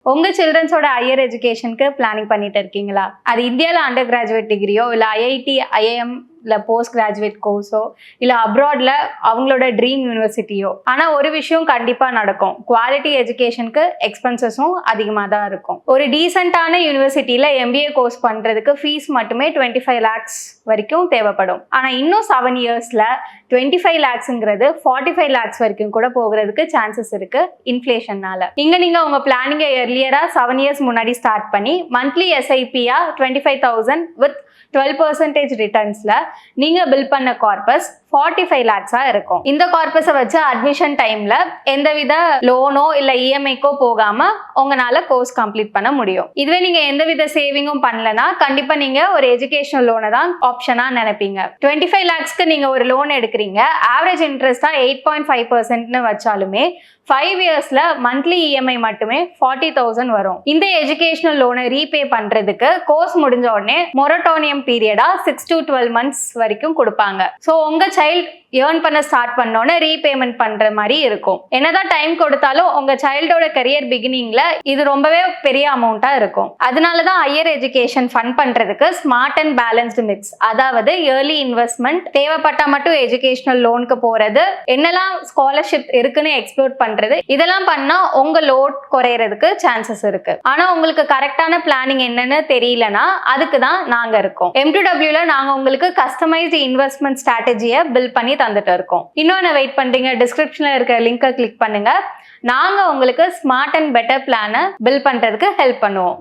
உங்க சில்ட்ரன்ஸோட higher எஜுகேஷனுக்கு planning பண்ணிட்டு இருக்கீங்களா? அது இந்தியாவில் அண்டர் கிராஜுவேட் டிகிரியோ இல்லை ஐஐடி ஐஐஎம் இல்லை போஸ்ட் கிராஜுவேட் கோர்ஸோ இல்லை அப்ராட்ல அவங்களோட ட்ரீம் யூனிவர்சிட்டியோ. ஆனால் ஒரு விஷயம் கண்டிப்பாக நடக்கும், குவாலிட்டி எஜுகேஷனுக்கு எக்ஸ்பென்சஸும் அதிகமாக தான் இருக்கும். ஒரு டீசெண்டான யூனிவர்சிட்டியில் எம்பிஏ கோர்ஸ் பண்ணுறதுக்கு ஃபீஸ் மட்டுமே 25 lakhs வரைக்கும் தேவைப்படும். ஆனால் இன்னும் 7 yearsல 25 lakhsங்கிறது 45 lakhs வரைக்கும் கூட போகிறதுக்கு சான்சஸ் இருக்கு இன்ஃப்ளேஷன்னால. இங்க நீங்க உங்க பிளானிங்கை எர்லியரா 7 years முன்னாடி ஸ்டார்ட் பண்ணி மந்த்லி எஸ்ஐபியா 25,000 வித் 12% ரிட்டர்ன்ஸ்ல நீங்க பில் பண்ண கார்பஸ் 45 lakhs இருக்கும். இந்த கார்பஸை வச்சு அட்மிஷன் டைம்ல எந்தவித லோனோ இல்ல இஎம்ஐக்கோ போகாம உங்களால கோர்ஸ் கம்ப்ளீட் பண்ண முடியும். இதுவே நீங்க எந்தவித சேவிங்கும் பண்ணலனா கண்டிப்பா நீங்க ஒரு எஜுகேஷனல் லோனை தான் ஆப்ஷனா நினைப்பீங்க. 25 lakhsக்கு நீங்க ஒரு லோன் எடுக்கிறீங்க, ஆவரேஜ் இன்ட்ரெஸ்டா 8.5% வச்சாலுமே 5 yearsல மந்த்லி இஎம்ஐ மட்டுமே 40,000 வரும். இந்த எஜுகேஷனல் லோனை ரீபே பண்றதுக்கு கோர்ஸ் முடிஞ்ச உடனே மொரட்டோனியம் பீரியடா 6 to 12 months வரைக்கும் கொடுப்பாங்க. ஸோ உங்க சைல்ட் ஏர்ன் பண்ண ஸ்டார்ட் பண்ணோன்னு ரீபேமெண்ட் பண்ற மாதிரி இருக்கும். என்னதான் டைம் கொடுத்தாலும் உங்க சைல்டோட கரியர் பிகினிங்ல இது ரொம்பவே பெரிய அமௌண்டா இருக்கும். அதனாலதான் ஹையர் எஜுகேஷன் ஃபண்ட் பண்றதுக்கு ஸ்மார்ட் அண்ட் பேலன்ஸ்டு மிக்ஸ், அதாவது இயர்லி இன்வெஸ்ட்மெண்ட், தேவைப்பட்டா மட்டும் எஜுகேஷனல் லோனுக்கு போறது, என்னெல்லாம் ஸ்காலர்ஷிப் இருக்குன்னு எக்ஸ்ப்ளோர் பண்றது, இதெல்லாம் பண்ணா உங்க லோட் குறையறதுக்கு சான்சஸ் இருக்கு. ஆனா உங்களுக்கு கரெக்டான பிளானிங் என்னன்னு தெரியலனா அதுக்கு தான் நாங்க இருக்கோம். M2Wல நாங்க உங்களுக்கு கஸ்டமைஸ்டு இன்வெஸ்ட்மெண்ட் ஸ்ட்ராட்டஜியை பில்ட் பண்ணி தந்துட்டு இருக்கோம். இன்னொன்னு வெயிட் பண்றீங்க, டிஸ்கிரிப்ஷன்ல இருக்க லிங்கை கிளிக் பண்ணுங்க. நாங்க உங்களுக்கு ஸ்மார்ட் அண்ட் பெட்டர் பிளானை பில்ட் பண்றதுக்கு ஹெல்ப் பண்ணுவோம்.